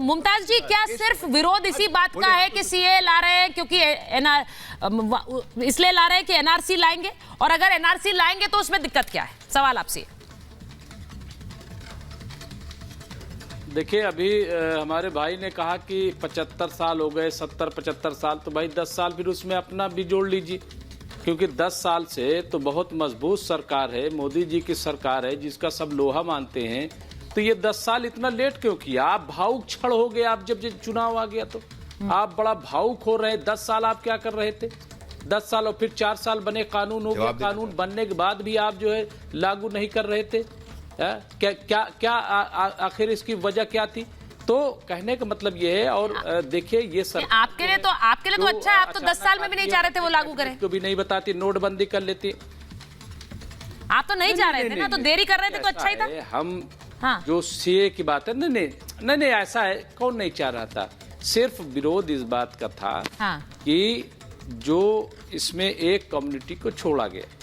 मुमताज जी, क्या सिर्फ विरोध इसी बात का है कि सीए ला रहे हैं क्योंकि इसलिए ला रहे हैं कि एनआरसी लाएंगे, और अगर एनआरसी लाएंगे तो उसमें दिक्कत क्या है? सवाल आपसे। देखिए, अभी हमारे भाई ने कहा कि 75 साल हो गए, 70-75 साल, तो भाई 10 साल फिर उसमें अपना भी जोड़ लीजिए, क्योंकि 10 साल से तो बहुत मजबूत सरकार है, मोदी जी की सरकार है जिसका सब लोहा मानते हैं। तो ये 10 साल इतना लेट क्यों किया? आप भावुक क्षण हो गए, आप जब चुनाव आ गया तो आप बड़ा भावुक हो रहे हैं। 10 साल आप क्या कर रहे थे? 10 साल और फिर 4 साल बने, कानून हो गया, कानून बनने के बाद भी आप जो है लागू नहीं कर रहे थे। क्या क्या क्या आखिर इसकी वजह क्या थी? तो कहने का मतलब ये है। और देखिए, ये सर आपके लिए तो अच्छा है, आप तो 10 साल में भी नहीं चाह रहे थे वो लागू करें। तो भी नहीं बताती, नोटबंदी कर लेती। आप तो नहीं चाह रहे थे ना, तो देरी कर रहे थे तो अच्छा ही था। हम हाँ। जो सीए की बात है, नहीं ऐसा है, कौन नहीं चाह रहा था? सिर्फ विरोध इस बात का था कि जो इसमें एक कम्युनिटी को छोड़ा गया,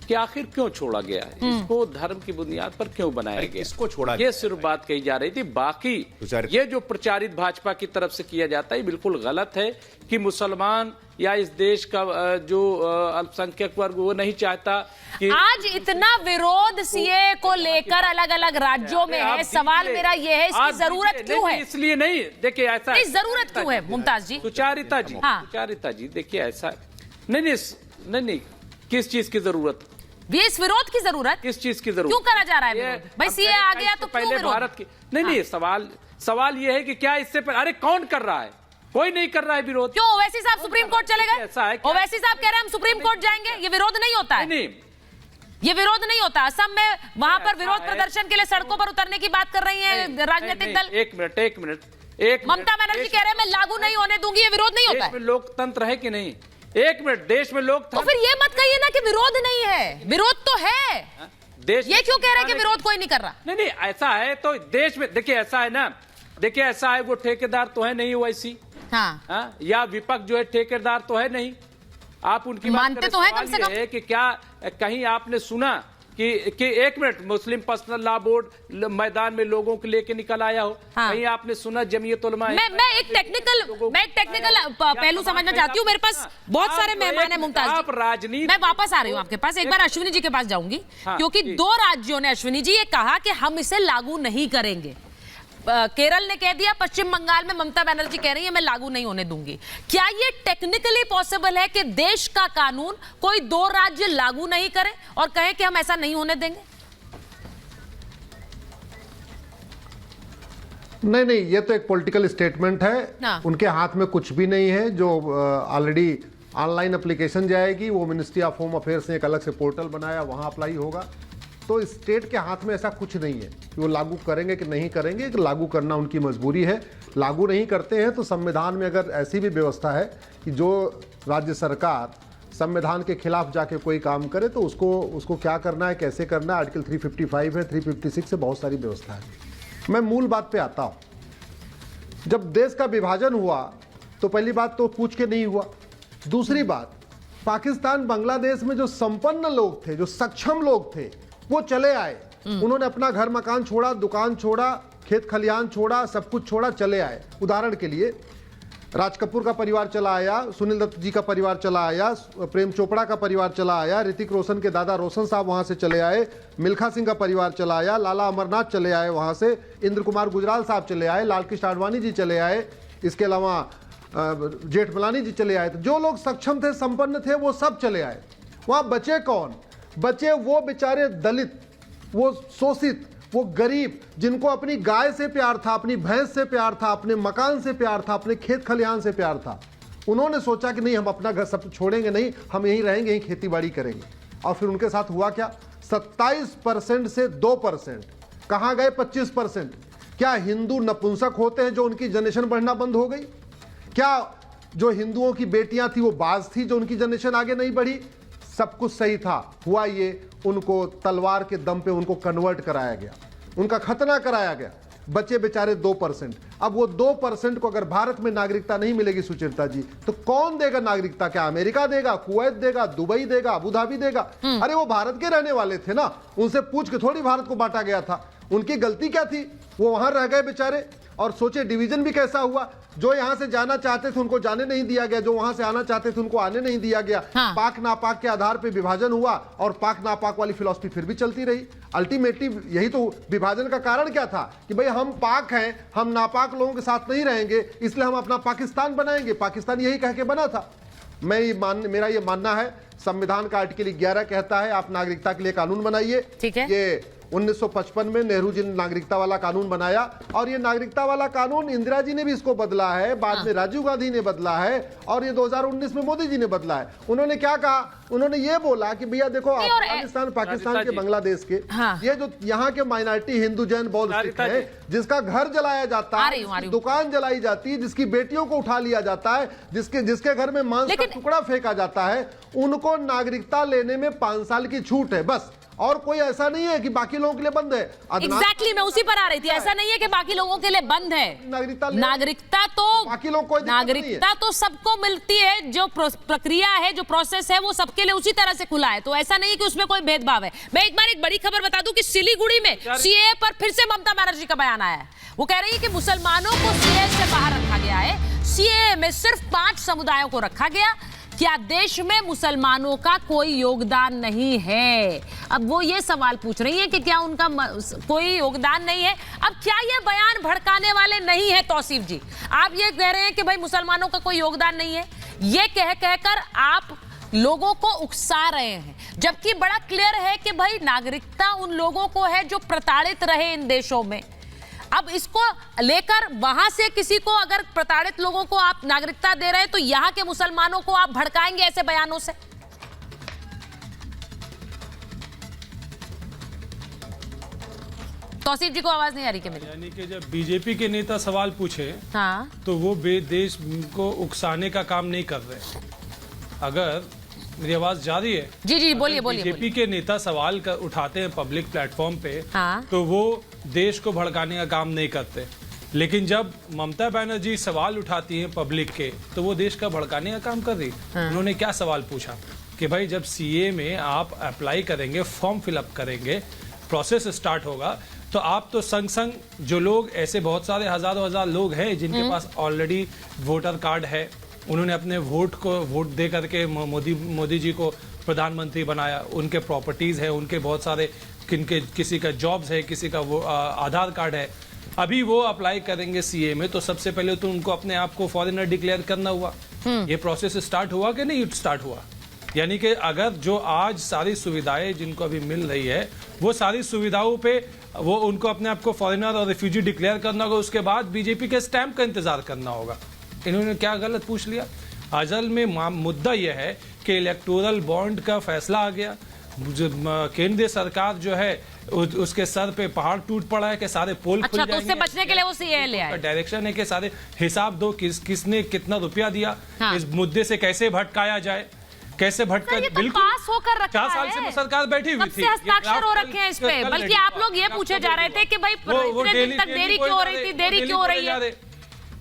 कि आखिर क्यों छोड़ा गया, इसको धर्म की बुनियाद पर क्यों बनाया गया, इसको छोड़ा, ये सिर्फ बात कही जा रही थी। बाकी ये जो प्रचारित भाजपा की तरफ से किया जाता है, बिल्कुल गलत है कि मुसलमान या इस देश का जो अल्पसंख्यक वर्ग वो नहीं चाहता कि आज इतना विरोध सीए को लेकर अलग अलग राज्यों में है। सवाल मेरा ये है, इसकी जरूरत क्यों है? इसलिए नहीं, देखिए ऐसा नहीं, जरूरत क्यों है मुमताज जी? सुचारिता जी, सुचारिता जी, देखिए ऐसा नहीं, किस चीज की जरूरत? ये इस विरोध की जरूरत, किस चीज की जरूरत क्यों करा जा रहा है विरोध? भाई सीए आ गया तो पहले भारत की नहीं, सवाल ये है कि क्या इससे पर, अरे कौन कर रहा है? कोई नहीं कर रहा है विरोध। क्यों ओवैसी साहब सुप्रीम कोर्ट चले गए? ओवैसी साहब कह रहे हैं हम सुप्रीम कोर्ट जाएंगे, ये विरोध नहीं होता है। नहीं, ये विरोध नहीं होता। असम में वहां पर विरोध प्रदर्शन के लिए सड़कों पर उतरने की बात कर रही है राजनीतिक दल। एक मिनट, ममता बनर्जी कह रहे हैं मैं लागू नहीं होने दूंगी, ये विरोध नहीं होता है। देश में लोकतंत्र है कि नहीं? एक मिनट, देश में लोकतंत्र, तो फिर ये मत कहिए ना कि विरोध नहीं है, विरोध तो है। देश ये क्यों कह रहे हैं कि विरोध कोई नहीं कर रहा? नहीं, ऐसा है तो देश में, देखिए ऐसा है ना, देखिए ऐसा है, वो ठेकेदार तो है नहीं ओवैसी, हाँ, या विपक्ष जो है ठेकेदार तो है नहीं। आप उनकी मानते तो है कम से कम, है कि क्या कहीं आपने सुना कि एक मिनट मुस्लिम पर्सनल लॉ बोर्ड मैदान में लोगों को लेके निकल आया हो? कहीं आपने सुना जमीयत उलमा? मैं एक टेक्निकल पहलू समझना चाहती हूँ। मेरे पास बहुत सारे मेहमान हैं मुमताज जी, आप राजनीति, मैं वापस आ रही हूँ आपके पास। एक बार अश्विनी जी के पास जाऊंगी, क्योंकि 2 राज्यों ने, अश्विनी जी, ये कहा कि हम इसे लागू नहीं करेंगे। केरल ने कह दिया, पश्चिम बंगाल में ममता बनर्जी कह रही है मैं लागू नहीं होने दूंगी। क्या ये टेक्निकली पॉसिबल है कि देश का कानून कोई 2 राज्य लागू नहीं करे और कहे कि हम ऐसा नहीं होने देंगे? नहीं, ये तो एक पॉलिटिकल स्टेटमेंट है। उनके हाथ में कुछ भी नहीं है। जो ऑलरेडी ऑनलाइन एप्लीकेशन जाएगी, वो मिनिस्ट्री ऑफ होम अफेयर्स ने एक अलग से पोर्टल बनाया, वहां अप्लाई होगा। तो स्टेट के हाथ में ऐसा कुछ नहीं है कि वो लागू करेंगे कि नहीं करेंगे। कि लागू करना उनकी मजबूरी है। लागू नहीं करते हैं तो संविधान में अगर ऐसी भी व्यवस्था है कि जो राज्य सरकार संविधान के खिलाफ जाके कोई काम करे तो उसको क्या करना है, कैसे करना है, आर्टिकल 355 है, 356 है, बहुत सारी व्यवस्था है। मैं मूल बात पे आता हूँ। जब देश का विभाजन हुआ तो पहली बात तो पूछ के नहीं हुआ। दूसरी बात, पाकिस्तान बांग्लादेश में जो संपन्न लोग थे, जो सक्षम लोग थे, वो चले आए। उन्होंने अपना घर मकान छोड़ा, दुकान छोड़ा, खेत खलियान छोड़ा, सब कुछ छोड़ा, चले आए। उदाहरण के लिए राज कपूर का परिवार चला आया, सुनील दत्त जी का परिवार चला आया, प्रेम चोपड़ा का परिवार चला आया, ऋतिक रोशन के दादा रोशन साहब वहां से चले आए, मिल्खा सिंह का परिवार चला आया, लाला अमरनाथ चले आए वहां से, इंद्र कुमार गुजराल साहब चले आए, लालकृष्ण आडवाणी जी चले आए, इसके अलावा जेठमलानी जी चले आए। तो जो लोग सक्षम थे, संपन्न थे, वो सब चले आए। वहां बचे कौन? बचे वो बेचारे दलित, वो शोषित, वो गरीब, जिनको अपनी गाय से प्यार था, अपनी भैंस से प्यार था, अपने मकान से प्यार था, अपने खेत खलिहान से प्यार था। उन्होंने सोचा कि नहीं, हम अपना घर सब छोड़ेंगे नहीं, हम यहीं रहेंगे, यहीं खेती बाड़ी करेंगे। और फिर उनके साथ हुआ क्या? 27% से 2%। कहाँ गए 25%? क्या हिंदू नपुंसक होते हैं जो उनकी जनरेशन बढ़ना बंद हो गई? क्या जो हिंदुओं की बेटियां थी वो बाज थी जो उनकी जनरेशन आगे नहीं बढ़ी? सब कुछ सही था। हुआ ये, उनको तलवार के दम पे उनको कन्वर्ट कराया गया, उनका खतना कराया गया। बचे बेचारे 2%। अब वो 2% को अगर भारत में नागरिकता नहीं मिलेगी सुचेता जी, तो कौन देगा नागरिकता? क्या अमेरिका देगा, कुवैत देगा, दुबई देगा, अबू धाबी देगा? अरे वो भारत के रहने वाले थे ना, उनसे पूछ के थोड़ी भारत को बांटा गया था। उनकी गलती क्या थी? वो वहां रह गए बेचारे। और सोचे डिवीजन भी कैसा हुआ, जो यहां से जाना चाहते थे उनको जाने नहीं दिया गया, जो वहां से आना चाहते थे उनको आने नहीं दिया गया। हाँ। पाक नापाक के आधार पर विभाजन हुआ और पाक नापाक वाली फिलॉसफी फिर भी चलती रही। अल्टीमेटली यही तो विभाजन का कारण क्या था कि भाई हम पाक हैं, हम नापाक लोगों के साथ नहीं रहेंगे, इसलिए हम अपना पाकिस्तान बनाएंगे। पाकिस्तान यही कह के बना था। मेरा ये मानना है, संविधान का आर्टिकल 11 कहता है आप नागरिकता के लिए कानून बनाइए। ठीक है। ये 1955 में नेहरू जी ने नागरिकता वाला कानून बनाया और ये नागरिकता वाला कानून इंदिरा जी ने भी इसको बदला है, बाद में राजीव गांधी ने बदला है और ये 2019 में मोदी जी ने बदला है। उन्होंने क्या कहा, उन्होंने ये बोला कि भैया देखो अफगानिस्तान पाकिस्तान के बांग्लादेश के ये जो यहाँ के माइनॉरिटी हिंदू जैन बौद्ध सिख है, जिसका घर जलाया जाता है, जिसकी दुकान जलाई जाती है, जिसकी बेटियों को उठा लिया जाता है, जिसके घर में मांस का टुकड़ा फेंका जाता है, उनको नागरिकता लेने में 5 साल की छूट है बस। और कोई ऐसा नहीं है कि बाकी लोगों के लिए बंद है। एग्जैक्टली मैं उसी पर आ रही थी। ऐसा नहीं है कि बाकी लोगों के लिए बंद है। नागरिकता तो बाकी लोग कोई नागरिकता तो सबको मिलती है। जो प्रक्रिया है, जो प्रोसेस है, वो सबके लिए उसी तरह से खुला है। तो ऐसा नहीं है कि उसमें कोई भेदभाव है। मैं एक बार एक बड़ी खबर बता दूं कि सिलीगुड़ी में सीएए पर फिर से ममता बनर्जी का बयान आया है। वो कह रही है कि मुसलमानों को सीएए से बाहर रखा गया है। सीएए में सिर्फ 5 समुदायों को रखा गया। क्या देश में मुसलमानों का कोई योगदान नहीं है? अब वो ये सवाल पूछ रही है कि क्या उनका कोई योगदान नहीं है। अब क्या ये बयान भड़काने वाले नहीं है तौसीफ जी? आप ये कह रहे हैं कि भाई मुसलमानों का कोई योगदान नहीं है, ये कहकर आप लोगों को उकसा रहे हैं, जबकि बड़ा क्लियर है कि भाई नागरिकता उन लोगों को है जो प्रताड़ित रहे इन देशों में। अब इसको लेकर वहां से किसी को अगर प्रताड़ित लोगों को आप नागरिकता दे रहे हैं तो यहां के मुसलमानों को आप भड़काएंगे ऐसे बयानों से? तौसीफ जी को आवाज नहीं आ रही क्या मेरी? यानी कि जब बीजेपी के नेता सवाल पूछे हाँ, तो वो देश को उकसाने का काम नहीं कर रहे। अगर मेरी आवाज जा रही है? जी जी बोलिए बोलिए। बीजेपी के नेता सवाल उठाते हैं पब्लिक प्लेटफॉर्म पे, हाँ। तो वो देश को भड़काने का काम नहीं करते। लेकिन जब ममता बनर्जी सवाल उठाती हैं पब्लिक के, तो वो देश का भड़काने का काम कर रही। हाँ। उन्होंने क्या सवाल पूछा कि भाई जब सीए में आप अप्लाई करेंगे, फॉर्म फिलअप करेंगे, प्रोसेस स्टार्ट होगा, तो आप तो संग संग जो लोग ऐसे बहुत सारे हजार लोग हैं जिनके पास ऑलरेडी वोटर कार्ड है, उन्होंने अपने वोट दे करके मोदी जी को प्रधानमंत्री बनाया, उनके प्रॉपर्टीज है, उनके बहुत सारे किसी का जॉब्स है, किसी का वो आधार कार्ड है। अभी वो अप्लाई करेंगे सीए में, तो सबसे पहले तो उनको अपने आप को फॉरेनर डिक्लेयर करना हुआ। ये प्रोसेस स्टार्ट हुआ कि नहीं स्टार्ट हुआ? यानी कि अगर जो आज सारी सुविधाएं जिनको अभी मिल रही है, वो सारी सुविधाओं पे वो उनको अपने आप को फॉरेनर और रिफ्यूजी डिक्लेयर करना होगा, उसके बाद बीजेपी के स्टैंप का इंतजार करना होगा। इन्होंने क्या गलत पूछ लिया? असल में मुद्दा यह है कि इलेक्टोरल बॉन्ड का फैसला आ गया। केंद्रीय सरकार जो है उसके सर पे पहाड़ टूट पड़ा है कि सारे पोल खुल जाएंगे। तो उससे बचने के लिए वो सीए ले आए। डायरेक्शन है कि सारे हिसाब दो, किसने कितना रुपया दिया, हाँ। इस मुद्दे से कैसे भटकाया जाए, कैसे भटका। तो पास होकर रखा 4 साल से सरकार बैठी हुई थी, हस्ताक्षर हो रखे हैं इस पे। बल्कि आप लोग ये पूछे जा रहे थे कि भाई इतने दिन तक देरी क्यों हो रही थी, देरी क्यों हो रही है?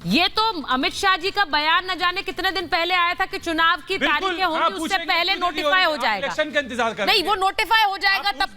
ये तो अमित शाह जी का बयान न जाने कितने दिन पहले आया था कि चुनाव की तारीखें होंगी, उससे पहले नोटिफाई हो जाएगा। इलेक्शन का इंतजार कर, नहीं वो नोटिफाई हो जाएगा तब